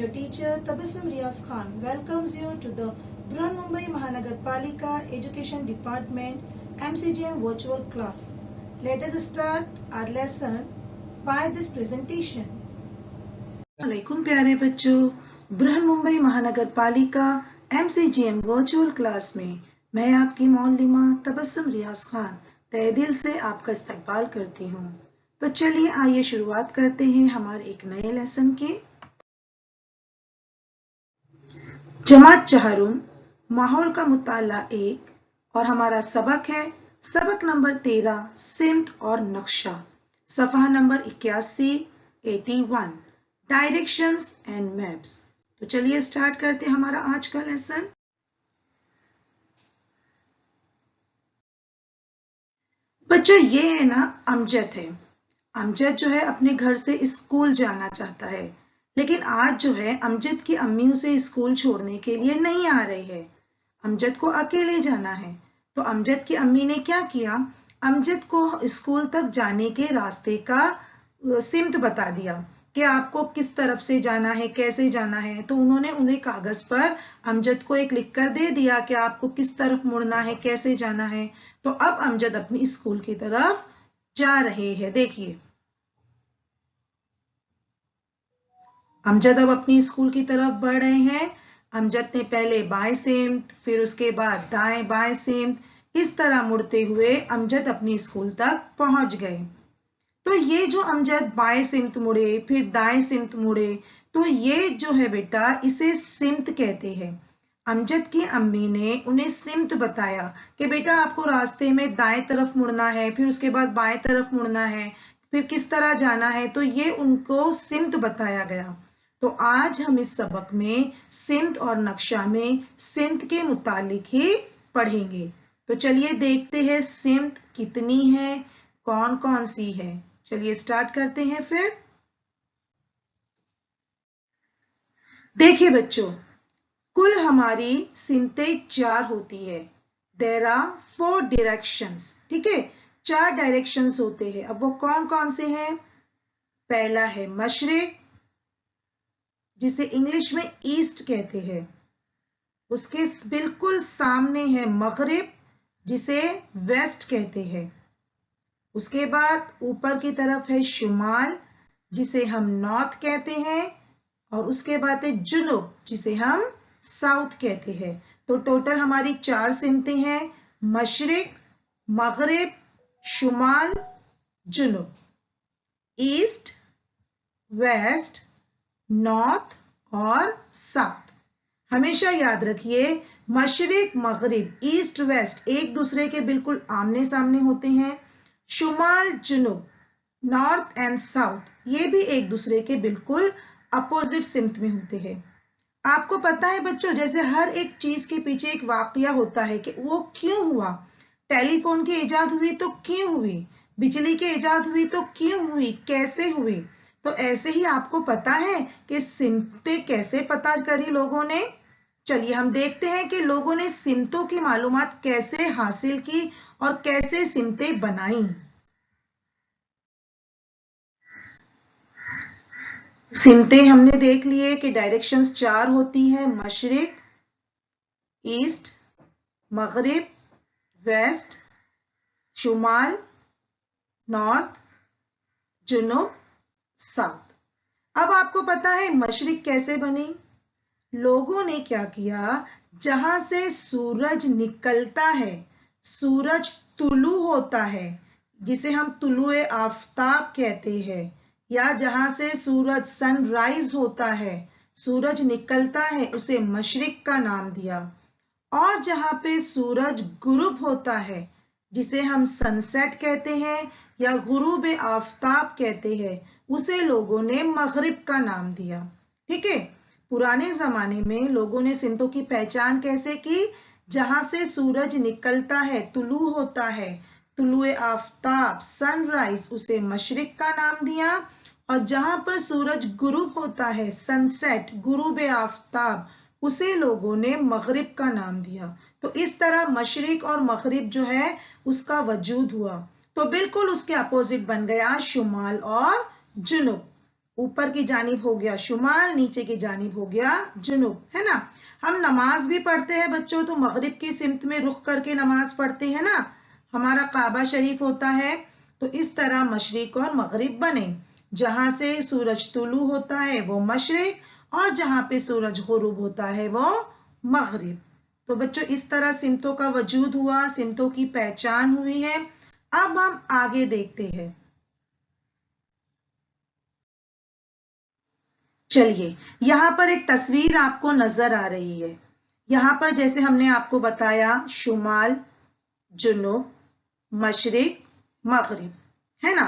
your teacher Tabassum Riaz Khan welcomes you to the Brihanmumbai Mahanagarpalika Education Department MCGM virtual class. Let us start our lesson by this presentation. Assalamualaikum प्यारे बच्चों, बृहन्मुंबई महानगरपालिका MCGM virtual class में मैं आपकी मौलिमा तबस्सुम रियाज खान तहे दिल से आपका इस्तकबाल करती हूँ। तो चलिए आइए शुरुआत करते हैं हमारे एक नए लेसन की। जमात चहारुम, माहौल का मुताला 1 और हमारा सबक है सबक नंबर 13 सिम्त और नक्शा, सफ़हा नंबर 81 डायरेक्शंस एंड मैप्स। तो चलिए स्टार्ट करते हैं हमारा आज का लेसन। बच्चों ये है ना अमजद है। अमजद जो है अपने घर से स्कूल जाना चाहता है, लेकिन आज जो है अमजद की अम्मी उसे स्कूल छोड़ने के लिए नहीं आ रही है। अमजद को अकेले जाना है। तो अमजद की अम्मी ने क्या किया, अमजद को स्कूल तक जाने के रास्ते का सिम्त बता दिया कि आपको किस तरफ से जाना है, कैसे जाना है। तो उन्होंने उन्हें कागज पर अमजद को एक लिख कर दे दिया कि आपको किस तरफ मुड़ना है, कैसे जाना है। तो अब अमजद अपनी स्कूल की तरफ जा रहे हैं। देखिए अमजद अब अपनी स्कूल की तरफ बढ़ रहे हैं। अमजद ने पहले बाएं सिम्त, फिर उसके बाद दाएं बाएं सिम्त, इस तरह मुड़ते हुए अमजद अपनी स्कूल तक पहुंच गए। तो ये जो अमजद बाएं सिम्त मुड़े फिर दाएं सिम्त मुड़े, तो ये जो है बेटा इसे सिम्त कहते हैं। अमजद की अम्मी ने उन्हें सिम्त बताया कि बेटा आपको रास्ते में दाएं तरफ मुड़ना है, फिर उसके बाद बाएं तरफ मुड़ना है, फिर किस तरह जाना है। तो ये उनको सिम्त बताया गया। तो आज हम इस सबक में सिम्त और नक्शा में सिम्त के मुतालिक ही पढ़ेंगे। तो चलिए देखते हैं सिम्त कितनी है, कौन कौन सी है। चलिए स्टार्ट करते हैं। फिर देखिए बच्चों, कुल हमारी सिम्तें 4 होती है। There are 4 directions. ठीक है, 4 डायरेक्शंस होते हैं। अब वो कौन कौन से हैं? पहला है मशरिक, जिसे इंग्लिश में ईस्ट कहते हैं। उसके बिल्कुल सामने है मगरिब, जिसे वेस्ट कहते हैं। उसके बाद ऊपर की तरफ है शुमाल, जिसे हम नॉर्थ कहते हैं। और उसके बाद है जुनूब, जिसे हम साउथ कहते हैं। तो टोटल हमारी 4 सिमतें हैं, मशरिक, मगरिब, शुमाल, जुनूब। ईस्ट, वेस्ट, नॉर्थ और साउथ। हमेशा याद रखिए मशरिक मगरिब ईस्ट वेस्ट एक दूसरे के बिल्कुल आमने सामने होते हैं। शुमाल जुनूब नॉर्थ एंड साउथ ये भी एक दूसरे के बिल्कुल अपोजिट सिम्त में होते हैं। आपको पता है बच्चों, जैसे हर एक चीज के पीछे एक वाकया होता है कि वो क्यों हुआ। टेलीफोन की इजाद हुई तो क्यों हुई, बिजली की इजाद हुई तो क्यों हुई, कैसे हुई। तो ऐसे ही आपको पता है कि सिम्तें कैसे पता करी लोगों ने। चलिए हम देखते हैं कि लोगों ने सिम्तों की मालूमात कैसे हासिल की और कैसे सिम्तें बनाई। सिम्तें हमने देख लिए कि डायरेक्शंस 4 होती है, मशरिक, ईस्ट, मगरिब, वेस्ट, शुमाल, नॉर्थ, जुनूब, साउथ। अब आपको पता है मशरिक कैसे बनी। लोगों ने क्या किया, जहां से सूरज निकलता है, सूरज तुलू होता है, जिसे हम तुलुए आफताब कहते हैं, या जहां से सूरज सनराइज होता है, सूरज निकलता है, उसे मशरिक का नाम दिया। और जहां पे सूरज गुरूब होता है, जिसे हम सनसेट कहते हैं या गुरूब आफताब कहते हैं, उसे लोगों ने मगरिब का नाम दिया। ठीक है, पुराने जमाने में लोगों ने सिम्तों की पहचान कैसे की, जहां से सूरज निकलता है, तुलू होता है, तुलुए आफताब सनराइज, उसे मशरिक का नाम दिया। और जहां पर सूरज गुरूब होता है, सनसेट गुरूब आफताब, उसे लोगों ने मगरिब का नाम दिया। तो इस तरह मशरिक और मगरिब जो है उसका वजूद हुआ। तो बिल्कुल उसके अपोजिट बन गया शुमाल और जुनूब। ऊपर की जानिब हो गया शुमाल, नीचे की जानिब हो गया जुनूब, है ना। हम नमाज भी पढ़ते हैं बच्चों, तो मगरिब की सिमत में रुख करके नमाज पढ़ते हैं ना, हमारा काबा शरीफ होता है। तो इस तरह मशरिक और मगरिब बने, जहां से सूरज तुलू होता है वो मशरिक, और जहां पे सूरज गुरूब होता है वो मगरिब। तो बच्चों इस तरह सिमतों का वजूद हुआ, सिमतों की पहचान हुई है। अब हम आगे देखते हैं। चलिए, यहां पर एक तस्वीर आपको नजर आ रही है। यहां पर जैसे हमने आपको बताया शुमाल, जुनूब, मशरिक, मगरिब, है ना।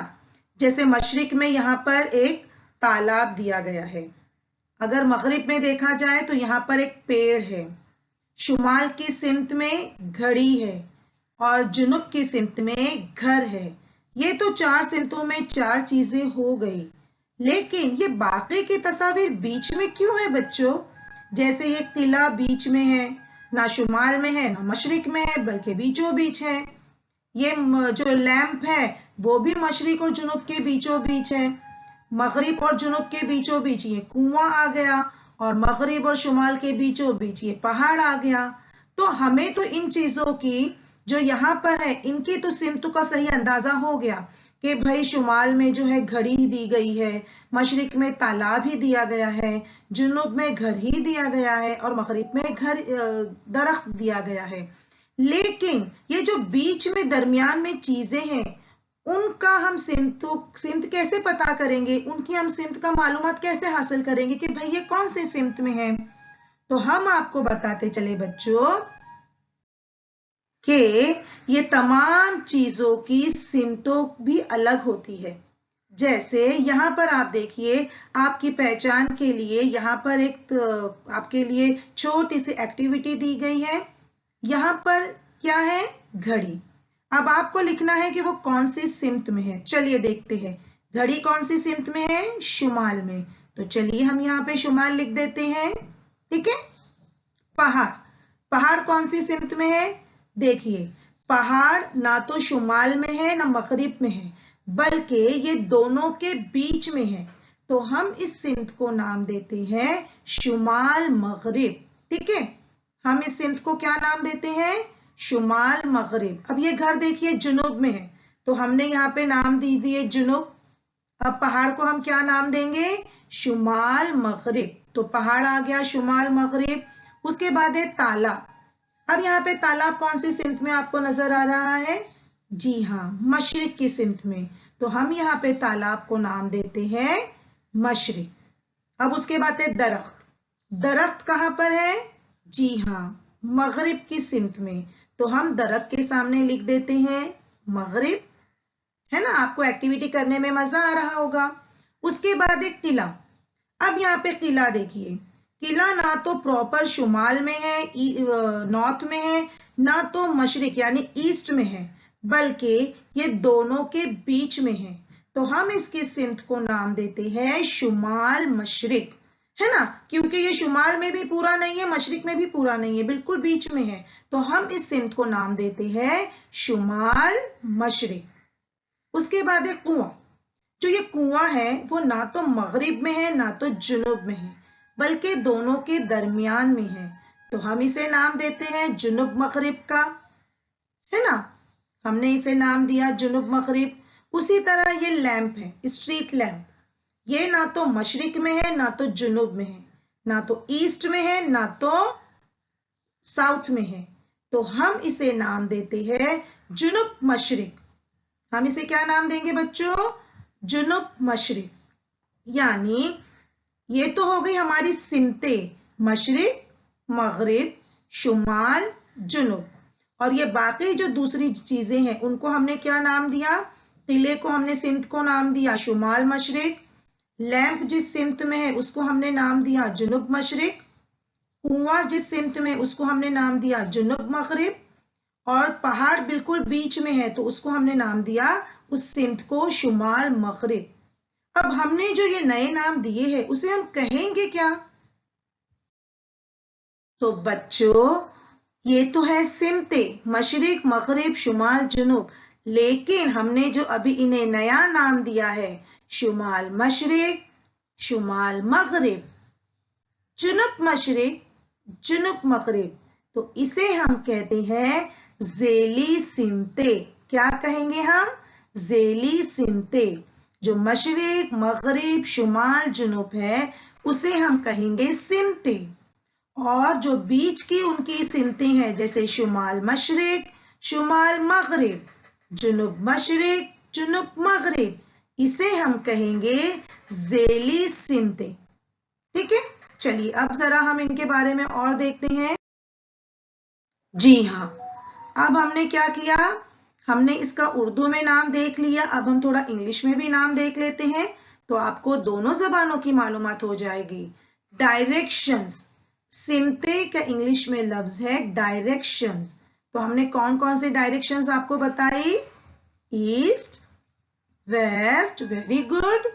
जैसे मशरिक में यहां पर एक तालाब दिया गया है, अगर मगरिब में देखा जाए तो यहां पर एक पेड़ है, शुमाल की सिमत में घड़ी है, और जुनूब की सिमत में घर है। ये तो 4 सिमतों में 4 चीजें हो गई, लेकिन ये बाकी की तस्वीर बीच में क्यों है बच्चों? जैसे ये किला बीच में है, ना शुमाल में है ना मशरिक में है, बल्कि बीचों बीच है। ये जो लैंप है वो भी मशरिक और जुनूब के बीचों बीच है। मगरिब और जुनूब के बीचों बीच ये कुआं आ गया, और मगरिब और शुमाल के बीचों बीच ये पहाड़ आ गया। तो हमें तो इन चीजों की जो यहाँ पर है इनकी तो सिमतों का सही अंदाजा हो गया कि भाई शुमाल में जो है घड़ी दी गई है, मशरिक में तालाब ही दिया गया है, जुनूब में घर ही दिया गया है, और मगरिब में घर दरख्त दिया गया है। लेकिन ये जो बीच में दरमियान में चीजें हैं उनका हम सिमत कैसे पता करेंगे, उनकी हम सिमत का मालूमात कैसे हासिल करेंगे कि भाई ये कौन से सिमत में है? तो हम आपको बताते चले बच्चों कि ये तमाम चीजों की सिमतों भी अलग होती है। जैसे यहाँ पर आप देखिए, आपकी पहचान के लिए यहाँ पर एक आपके लिए छोटी सी एक्टिविटी दी गई है। यहाँ पर क्या है? घड़ी। अब आपको लिखना है कि वो कौन सी सिमत में है। चलिए देखते हैं, घड़ी कौन सी सिमत में है? शुमाल में। तो चलिए हम यहाँ पे शुमाल लिख देते हैं, ठीक है। पहाड़, पहाड़ कौन सी सिमत में है? देखिए, पहाड़ ना तो शुमाल में है ना मगरिब में है, बल्कि ये दोनों के बीच में है। तो हम इस सिमत को नाम देते हैं शुमाल मगरिब, ठीक है। हम इस सिमत को क्या नाम देते हैं? शुमाल मगरिब। अब ये घर देखिए जुनूब में है, तो हमने यहाँ पे नाम दी दिए जुनूब। अब पहाड़ को हम क्या नाम देंगे? शुमाल मगरिब। तो पहाड़ आ गया शुमाल मगरिब। उसके बाद है तालाब। अब यहाँ पे तालाब कौन सी सिमत में आपको नजर आ रहा है? जी हाँ, मशरिक की सिमत में। तो हम यहाँ पे तालाब को नाम देते हैं मशरिक। अब उसके बाद है दरख्त। दरख्त कहाँ पर है? जी हाँ, मगरिब की सिमत में। तो हम दरख्त के सामने लिख देते हैं मगरिब, है ना। आपको एक्टिविटी करने में मजा आ रहा होगा। उसके बाद एक किला। अब यहाँ पे किला देखिए, किला ना तो प्रॉपर शुमाल में है, नॉर्थ में है, ना तो मशरिक यानी ईस्ट में है, बल्कि ये दोनों के बीच में है। तो हम इसकी सिमत को नाम देते हैं शुमाल मशरिक, है ना, क्योंकि ये शुमाल में भी पूरा नहीं है, मशरिक में भी पूरा नहीं है, बिल्कुल बीच में है। तो हम इस सिमत को नाम देते हैं शुमाल मशरिक। उसके बाद एक कुआं। जो ये कुआं है वो ना तो मगरिब में है ना तो जुनूब में है, बल्कि दोनों के दरमियान में है। तो हम इसे नाम देते हैं जुनूब मगरिब का, है ना। हमने इसे नाम दिया जुनूब मगरिब। उसी तरह ये लैंप है, स्ट्रीट लैंप। ये ना तो मशरिक में है ना तो जुनूब में है, ना तो ईस्ट में है ना तो साउथ में है। तो हम इसे नाम देते हैं जुनूब मशरिक। हम इसे क्या नाम देंगे बच्चों? जुनूब मशरिक। यानी ये तो हो गई हमारी सिमतें, मशरिक, मगरिब, शुमाल, जुनूब। और ये बाकी जो दूसरी चीजें हैं उनको हमने क्या नाम दिया? किले को हमने सिमत को नाम दिया शुमाल मशरिक। लैंप जिस सिमत में है उसको हमने नाम दिया जुनूब मशरिक। कुआं जिस सिमत में उसको हमने नाम दिया जुनूब मगरिब। और पहाड़ बिल्कुल बीच में है तो उसको हमने नाम दिया उस सिमत को शुमाल मगरिब। अब हमने जो ये नए नाम दिए हैं उसे हम कहेंगे क्या? तो बच्चों ये तो है सिमतें, मशरिक, मगरिब, शुमाल, जुनूब। लेकिन हमने जो अभी इन्हें नया नाम दिया है शुमाल मशरिक, शुमाल मगरिब, जुनूब मशरिक, जुनूब मगरिब। तो इसे हम कहते हैं ज़ेली सिमते। क्या कहेंगे हम? ज़ेली सिमते। जो मशरिक, मगरिब, शुमाल, जुनूब है उसे हम कहेंगे सिमते। और जो बीच की उनकी सिमतें हैं जैसे शुमाल मशरिक, शुमाल मगरिब, जुनूब मशरिक, जुनूब मगरिब, इसे हम कहेंगे ज़ेली सिमते। ठीक है, चलिए अब जरा हम इनके बारे में और देखते हैं। जी हाँ, अब हमने क्या किया, हमने इसका उर्दू में नाम देख लिया, अब हम थोड़ा इंग्लिश में भी नाम देख लेते हैं तो आपको दोनों जबानों की मालूमात हो जाएगी। डायरेक्शंस, सिमते का इंग्लिश में लफ्ज है डायरेक्शंस। तो हमने कौन कौन से डायरेक्शंस आपको बताई? East, west, very good,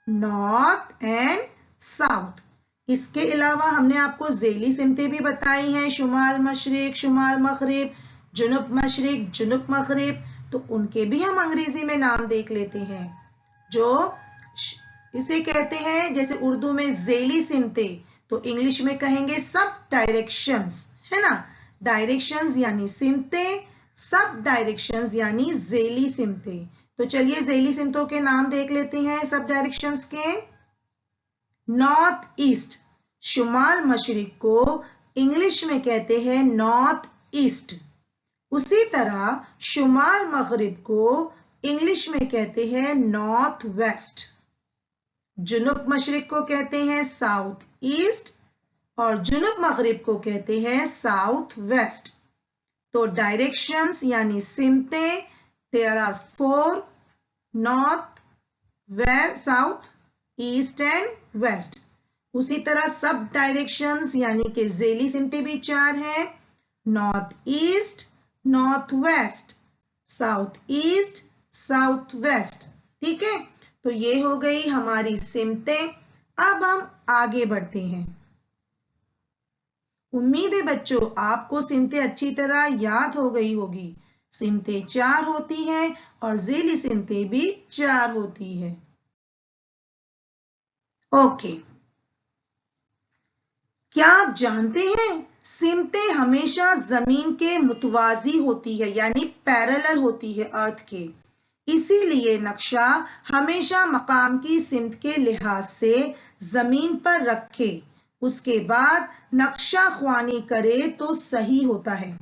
north and south. इसके अलावा हमने आपको ज़ेली सिमतें भी बताई हैं, शुमाल मशरिक, शुमाल मगरिब, जुनूब मशरिक, जुनूब मगरिब। तो उनके भी हम अंग्रेजी में नाम देख लेते हैं। जो इसे कहते हैं, जैसे उर्दू में ज़ेली सिमतें, तो इंग्लिश में कहेंगे सब डायरेक्शंस, है ना। डायरेक्शंस यानी सिमतें, सब डायरेक्शंस यानी ज़ेली सिमतें। तो चलिए ज़ेली सिमतों के नाम देख लेते हैं सब डायरेक्शंस के। नॉर्थ ईस्ट, शुमाल मशरिक को इंग्लिश में कहते हैं नॉर्थ ईस्ट। उसी तरह शुमाल मगरिब को इंग्लिश में कहते हैं नॉर्थ वेस्ट। जुनूब मशरिक को कहते हैं साउथ ईस्ट और जुनूब मगरिब को कहते हैं साउथ वेस्ट। तो डायरेक्शंस यानी सिमतें, there are 4, north, west, south, east and west. उसी तरह सब डायरेक्शंस यानी कि ज़ेली सिमतें भी 4 हैं, north east, north west, south east, south west. ठीक है, तो ये हो गई हमारी सिमतें। अब हम आगे बढ़ते हैं। उम्मीद है बच्चों आपको सिमतें अच्छी तरह याद हो गई होगी। सिमतें 4 होती हैं और ज़ेली सिमतें भी 4 होती है। ओके, क्या आप जानते हैं सिमतें हमेशा जमीन के मुतवाजी होती है, यानी पैरेलल होती है अर्थ के। इसीलिए नक्शा हमेशा मकाम की सिमत के लिहाज से जमीन पर रखे, उसके बाद नक्शा ख्वानी करे तो सही होता है।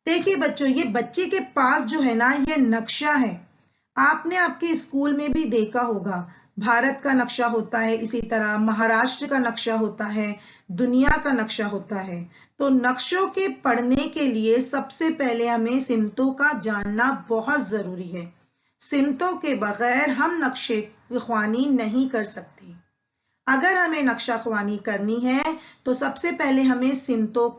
देखिए बच्चों, ये बच्चे के पास जो है ना, ये नक्शा है। आपने आपके स्कूल में भी देखा होगा, भारत का नक्शा होता है, इसी तरह महाराष्ट्र का नक्शा होता है, दुनिया का नक्शा होता है। तो नक्शों के पढ़ने के लिए सबसे पहले हमें सिमतों का जानना बहुत जरूरी है। सिमतों के बगैर हम नक्शे ख्वानी नहीं कर सकते। अगर हमें नक्शा ख्वानी करनी है तो सबसे पहले हमें सिमतों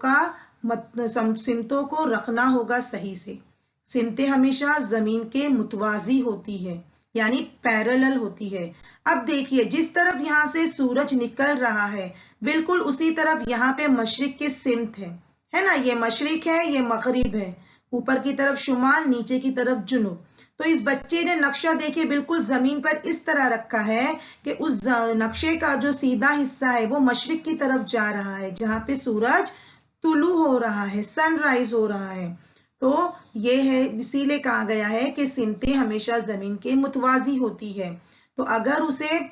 को रखना होगा सही से। सिमतें हमेशा जमीन के मुतवाजी होती है, यानी पैरेलल होती है। अब देखिए, जिस तरफ यहाँ से सूरज निकल रहा है बिल्कुल उसी तरफ यहाँ पे मशरिक की सिमत है ना। ये मशरिक है, ये मगरिब है, ऊपर की तरफ शुमाल, नीचे की तरफ जुनूब। तो इस बच्चे ने नक्शा देखिए बिल्कुल जमीन पर इस तरह रखा है कि उस नक्शे का जो सीधा हिस्सा है वो मशरिक की तरफ जा रहा है, जहां पे सूरज तुलू हो रहा है, सनराइज हो रहा है। तो ये है, इसीलिए कहा गया है कि सिमतें हमेशा जमीन के मुतवाजी होती है। तो अगर उसे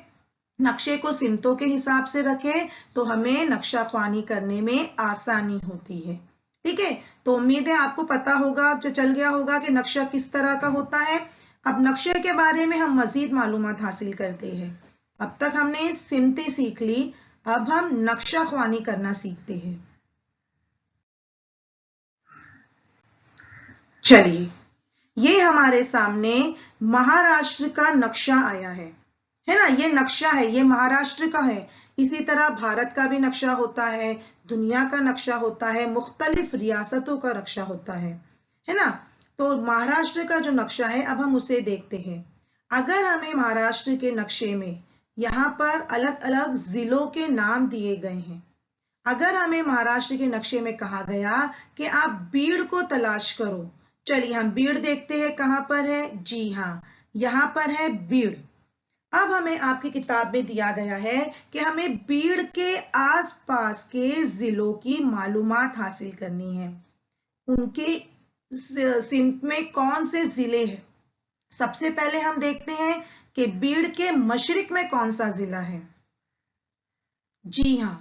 नक्शे को सिमतों के हिसाब से रखे तो हमें नक्शा ख्वानी करने में आसानी होती है। ठीक है, तो उम्मीद है आपको पता होगा, चल गया होगा कि नक्शा किस तरह का होता है। अब नक्शे के बारे में हम मजीद मालूमात हासिल करते हैं। अब तक हमने सिमतें सीख ली, अब हम नक्शा ख्वानी करना सीखते हैं। चलिए, ये हमारे सामने महाराष्ट्र का नक्शा आया है ना। ये नक्शा है, ये महाराष्ट्र का है। इसी तरह भारत का भी नक्शा होता है, दुनिया का नक्शा होता है, मुख्तलिफ रियासतों का नक्शा होता है ना। तो महाराष्ट्र का जो नक्शा है अब हम उसे देखते हैं। अगर हमें महाराष्ट्र के नक्शे में यहाँ पर अलग अलग जिलों के नाम दिए गए हैं। अगर हमें महाराष्ट्र के नक्शे में कहा गया कि आप बीड़ को तलाश करो, चलिए हम बीड़ देखते हैं कहां पर है। जी हाँ, यहाँ पर है बीड़। अब हमें आपकी किताब में दिया गया है कि हमें बीड़ के आसपास के जिलों की मालूमात हासिल करनी है। उनके सिमत में कौन से जिले हैं। सबसे पहले हम देखते हैं कि बीड़ के मशरिक में कौन सा जिला है। जी हाँ,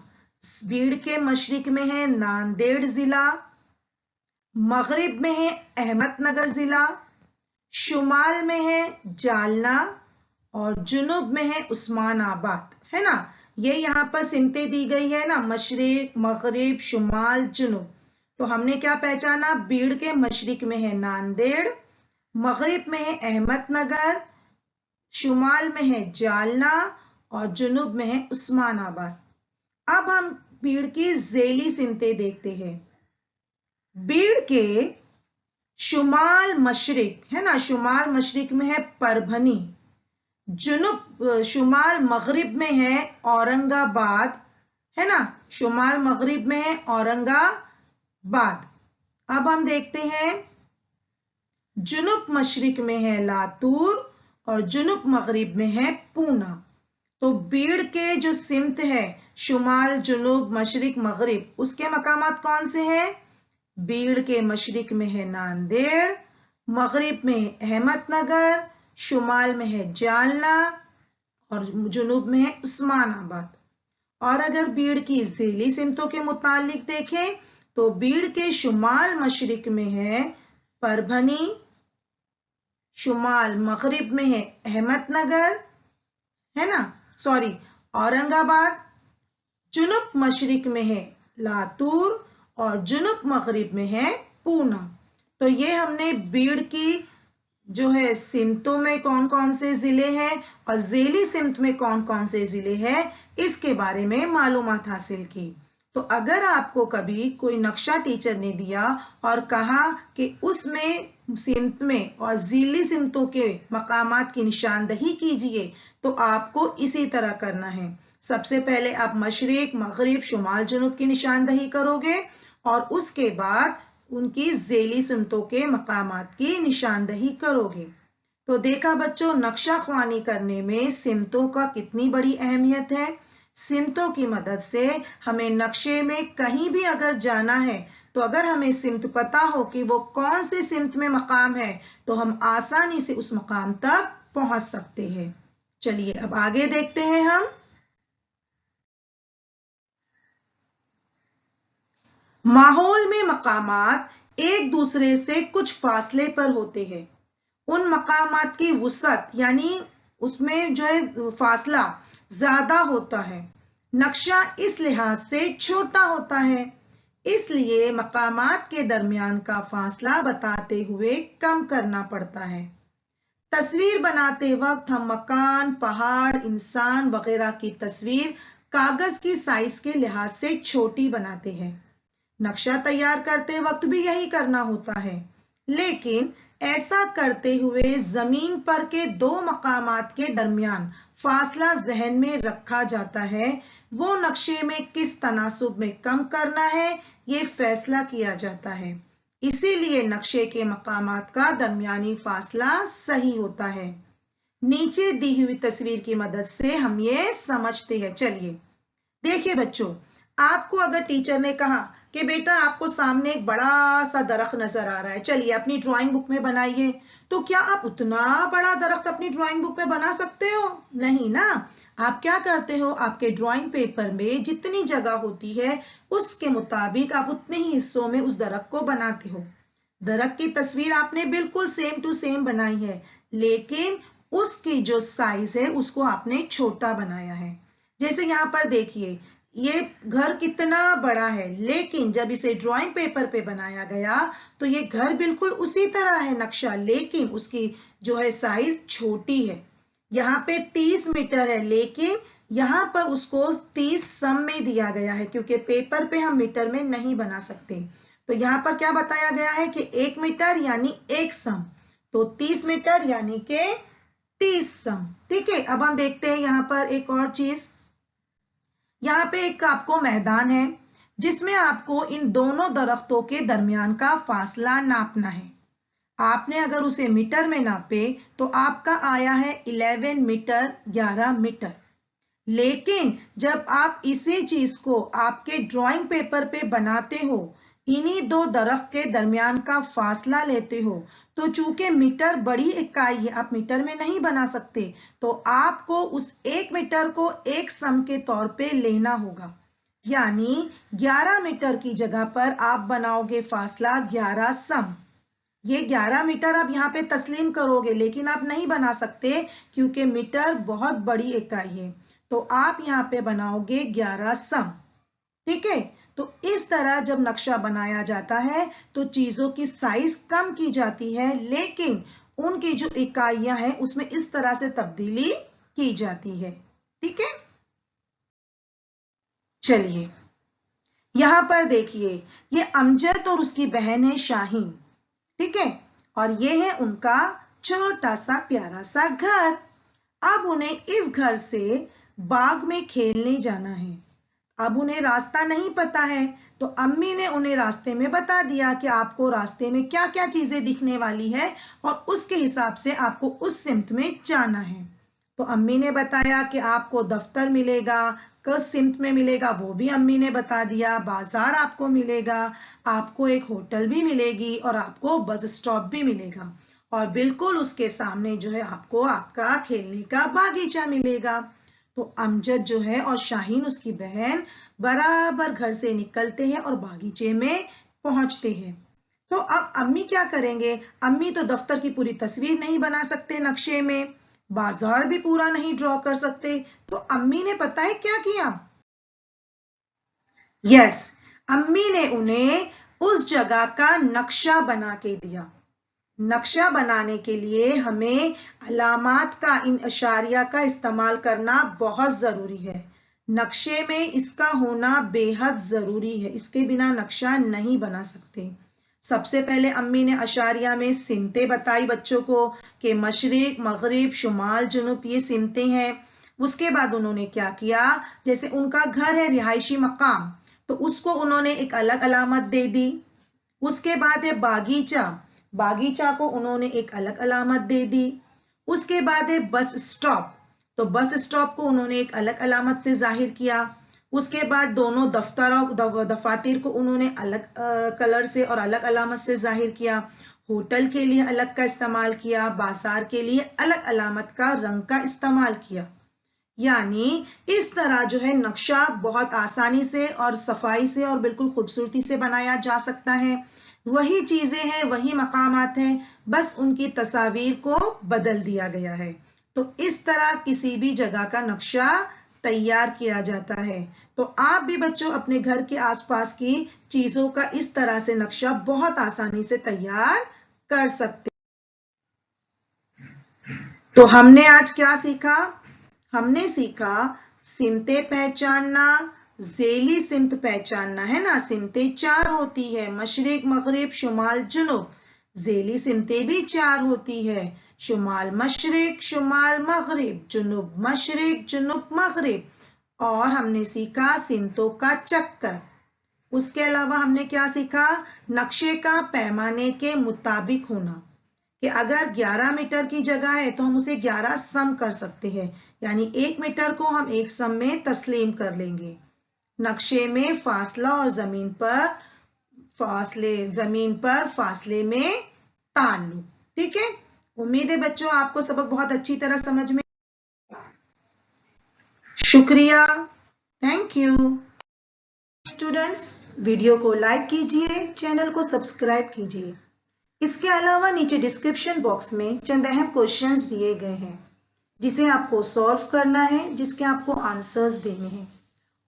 बीड़ के मशरिक में है नांदेड़ जिला, मगरिब में है अहमदनगर जिला, शुमाल में है जालना और जुनूब में है उस्मानाबाद, है ना। ये यहाँ पर सिमतें दी गई है ना, मशरिक, मगरिब, शुमाल, जुनूब। तो हमने क्या पहचाना, बीड़ के मशरिक में है नांदेड़, मगरिब में है अहमदनगर, शुमाल में है जालना और जुनूब में है उस्मानाबाद। अब हम बीड़ की ज़ेली सिमतें देखते हैं। बीड़ के शुमाल मशरिक, है ना, शुमाल मशरिक में है परभनी, जुनूब शुमाल मगरिब में है औरंगाबाद, है ना, शुमाल मगरिब में है औरंगाबाद। अब हम देखते हैं जुनूब मशरिक में है लातूर और जुनूब मगरिब में है पूना। तो बीड़ के जो सिमत है शुमाल, जुनूब, मशरिक, मगरिब, उसके मकामात कौन से हैं। बीड़ के मशरिक में है नांदेड़, मगरिब में अहमदनगर, शुमाल में है जालना और जुनूब में है उस्मानाबाद। और अगर बीड़ की ज़ेली सिमतों के मुतालिक देखें तो बीड़ के शुमाल मशरिक में है परभनी, शुमाल मगरिब में है अहमदनगर, है ना, सॉरी औरंगाबाद, जुनूब मशरिक में है लातूर और जुनूब मगरिब में है पूना। तो ये हमने बीड़ की जो है सिमतों में कौन कौन से जिले हैं और ज़ेली सिमत में कौन कौन से जिले हैं, इसके बारे में मालूमात हासिल की। तो अगर आपको कभी कोई नक्शा टीचर ने दिया और कहा कि उसमें सिमत में और ज़ेली सिमतों के मकामात की निशानदही कीजिए, तो आपको इसी तरह करना है। सबसे पहले आप मशरिक, मगरिब, शुमाल, जुनूब की निशानदही करोगे और उसके बाद उनकी ज़ेली सिमतों के मकामात की निशानदही करोगे। तो देखा बच्चों, नक्शा ख्वानी करने में सिमतों का कितनी बड़ी अहमियत है। सिमतों की मदद से हमें नक्शे में कहीं भी अगर जाना है तो अगर हमें सिमत पता हो कि वो कौन से सिमत में मकाम है तो हम आसानी से उस मकाम तक पहुंच सकते हैं। चलिए अब आगे देखते हैं हम। माहौल में मकामात एक दूसरे से कुछ फासले पर होते हैं। उन मकामात की वुसअत यानी उसमें जो है फासला ज्यादा होता है। नक्शा इस लिहाज से छोटा होता है, इसलिए मकामात के दरमियान का फासला बताते हुए कम करना पड़ता है। तस्वीर बनाते वक्त हम मकान, पहाड़, इंसान वगैरह की तस्वीर कागज की साइज के लिहाज से छोटी बनाते हैं। नक्शा तैयार करते वक्त भी यही करना होता है, लेकिन ऐसा करते हुए जमीन पर के दो मकामात के दरमियान फासला जहन में रखा जाता है। वो नक्शे में किस तनासुब में कम करना है ये फैसला किया जाता है। इसीलिए नक्शे के मकामात का दरमियानी फासला सही होता है। नीचे दी हुई तस्वीर की मदद से हम ये समझते हैं। चलिए देखिए बच्चों, आपको अगर टीचर ने कहा कि बेटा आपको सामने एक बड़ा सा दरख्त नजर आ रहा है, चलिए अपनी ड्राइंग बुक में बनाइए, तो क्या आप उतना बड़ा दरख्त अपनी ड्राइंग बुक में बना सकते हो? नहीं ना। आप क्या करते हो, आपके ड्राइंग पेपर में जितनी जगह होती है उसके मुताबिक आप उतने ही हिस्सों में उस दरख्त को बनाते हो। दरख्त की तस्वीर आपने बिल्कुल सेम टू सेम बनाई है, लेकिन उसकी जो साइज है उसको आपने छोटा बनाया है। जैसे यहाँ पर देखिए, ये घर कितना बड़ा है, लेकिन जब इसे ड्राइंग पेपर पे बनाया गया तो ये घर बिल्कुल उसी तरह है नक्शा, लेकिन उसकी जो है साइज छोटी है। यहाँ पे 30 मीटर है, लेकिन यहाँ पर उसको 30 सम में दिया गया है, क्योंकि पेपर पे हम मीटर में नहीं बना सकते। तो यहाँ पर क्या बताया गया है कि 1 मीटर यानी 1 सम, तो 30 मीटर यानी कि 30 सम। ठीक है, अब हम देखते हैं यहाँ पर एक और चीज। यहाँ पे एक आपको मैदान है जिसमें आपको इन दोनों दरख्तों के दरमियान का फासला नापना है। آپ نے اگر اسے میٹر میں ناپے تو آپ کا آیا ہے 11 میٹر 11 میٹر. لیکن جب آپ اسی چیز کو آپ کے ڈرائنگ پیپر پہ بناتے ہو، انہی دو درخت کے درمیان کا فاصلہ لیتے ہو، تو چونکہ میٹر بڑی اکائی ہے، آپ میٹر میں نہیں بنا سکتے، تو آپ کو اس 1 میٹر کو ایک سم کے طور پہ لینا ہوگا. یعنی 11 میٹر کی جگہ پر آپ بناؤ گے فاصلہ 11 سم. یہ 11 میٹر آپ یہاں پہ تسلیم کرو گے، لیکن آپ نہیں بنا سکتے کیونکہ میٹر بہت بڑی اکائی ہے. تو آپ یہاں پہ بناؤ گے 11 سم. ٹھیک ہے. تو اس طرح جب نقشہ بنایا جاتا ہے تو چیزوں کی سائز کم کی جاتی ہے، لیکن ان کی جو اکائیاں ہیں اس میں اس طرح سے تبدیلی کی جاتی ہے. ٹھیک ہے. چلیے یہاں پر دیکھیے، یہ امجد اور اس کی بہن ہے شاہین. ٹھیک ہے. اور یہ ہے ان کا چھوٹا سا پیارا سا گھر. اب انہیں اس گھر سے باغ میں کھیلنے جانا ہے. اب انہیں راستہ نہیں پتا ہے، تو امی نے انہیں راستے میں بتا دیا کہ آپ کو راستے میں کیا کیا چیزیں دکھنے والی ہے اور اس کے حساب سے آپ کو اس سمت میں جانا ہے. تو امی نے بتایا کہ آپ کو دفتر ملے گا، کس سمت میں ملے گا وہ بھی امی نے بتا دیا، بازار آپ کو ملے گا، آپ کو ایک ہوٹل بھی ملے گی اور آپ کو بس اسٹاپ بھی ملے گا، اور بالکل اس کے سامنے جو ہے آپ کو آپ کا کھیلنے کا باغیچہ ملے گا. تو امجد جو ہے اور شاہین اس کی بہن برابر گھر سے نکلتے ہیں اور باغیچے میں پہنچتے ہیں. تو اب امی کیا کریں گے؟ امی تو دفتر کی پوری تصویر نہیں بنا سکتے نقشے میں، بازار بھی پورا نہیں ڈرا کر سکتے. تو امی نے پتہ ہے کیا کیا؟ یس، امی نے انہیں اس جگہ کا نقشہ بنا کے دیا. نقشہ بنانے کے لیے ہمیں علامات کا، ان اشاریہ کا استعمال کرنا بہت ضروری ہے. نقشے میں اس کا ہونا بے حد ضروری ہے، اس کے بنا نقشہ نہیں بنا سکتے. سب سے پہلے امی نے اشاریہ میں سمتیں بتائی بچوں کو کہ مشرق، مغرب، شمال، جنوب یہ سمتیں ہیں. اس کے بعد انہوں نے کیا کیا؟ جیسے ان کا گھر ہے رہائشی مقام، تو اس کو انہوں نے ایک الگ علامت دے دی. اس کے بعد ہے باغیچہ، باغیچہ کو انہوں نے ایک الگ علامت دے دی. اس کے بعد ہے بس اسٹاپ، تو بس اسٹاپ کو انہوں نے ایک الگ علامت سے ظاہر کیا. اس کے بعد دونوں دفاتر کو انہوں نے الگ کلر سے اور الگ علامت سے ظاہر کیا. ہوٹل کے لیے الگ کا استعمال کیا، بازار کے لیے الگ علامت کا رنگ کا استعمال کیا. یعنی اس طرح جو ہے نقشہ بہت آسانی سے اور صفائی سے اور بالکل خوبصورتی سے بنایا جا سکتا ہے. وہی چیزیں ہیں، وہی مقامات ہیں، بس ان کی تصاویر کو بدل دیا گیا ہے. تو اس طرح کسی بھی جگہ کا نقشہ تیار کیا جاتا ہے. تو آپ بھی بچوں اپنے گھر کے آس پاس کی چیزوں کا اس طرح سے نقشہ بہت آسانی سے تیار کر سکتے. تو ہم نے آج کیا سیکھا؟ ہم نے سیکھا سمتیں پہچاننا، ذیلی سمت پہچاننا ہے نا. سمتیں 4 ہوتی ہے، مشرق، مغرب، شمال، جنوب. ذیلی سمتیں بھی 4 ہوتی ہے، شمال مشرق، شمال مغرب، جنوب مشرق، جنوب مغرب. اور ہم نے سیکھا سمتوں کا چکر. اس کے علاوہ ہم نے کیا سیکھا؟ نقشے کا پیمانے کے مطابق ہونا، کہ اگر 11 میٹر کی جگہ ہے تو ہم اسے 11 سم کر سکتے ہیں، یعنی 1 میٹر کو ہم 1 سم میں تسلیم کر لیں گے. نقشے میں فاصلہ اور زمین پر فاصلے میں تعلق. ٹھیک ہے. امید ہے بچوں آپ کو سبق بہت اچھی طرح سمجھ میں. شکریہ. Thank you. اسٹوڈنٹس ویڈیو کو لائک کیجئے، چینل کو سبسکرائب کیجئے. اس کے علاوہ نیچے ڈسکرپشن باکس میں چند اہم کوشچنز دیے گئے ہیں جسے آپ کو سولو کرنا ہے، جس کے آپ کو آنسرز دینے ہیں،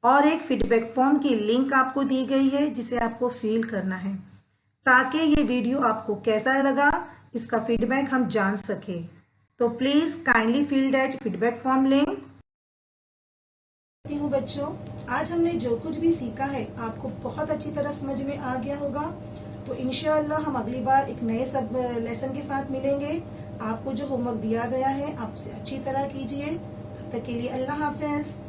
اور ایک فیڈ بیک فارم کی لنک آپ کو دی گئی ہے جسے آپ کو فل کرنا ہے تاکہ یہ ویڈیو آپ کو کیسا لگا اس کا فیڈ بیک ہم جان سکیں. تو please kindly fill that feedback form link. بچوں آج ہم نے جو کچھ بھی سیکھا ہے آپ کو بہت اچھی طرح سمجھ میں آ گیا ہوگا. تو انشاءاللہ ہم اگلی بار ایک نئے لیسن کے ساتھ ملیں گے. آپ کو جو ہوم ورک دیا گیا ہے آپ اسے اچھی طرح کیجئے. تب تک کے لیے اللہ حافظ.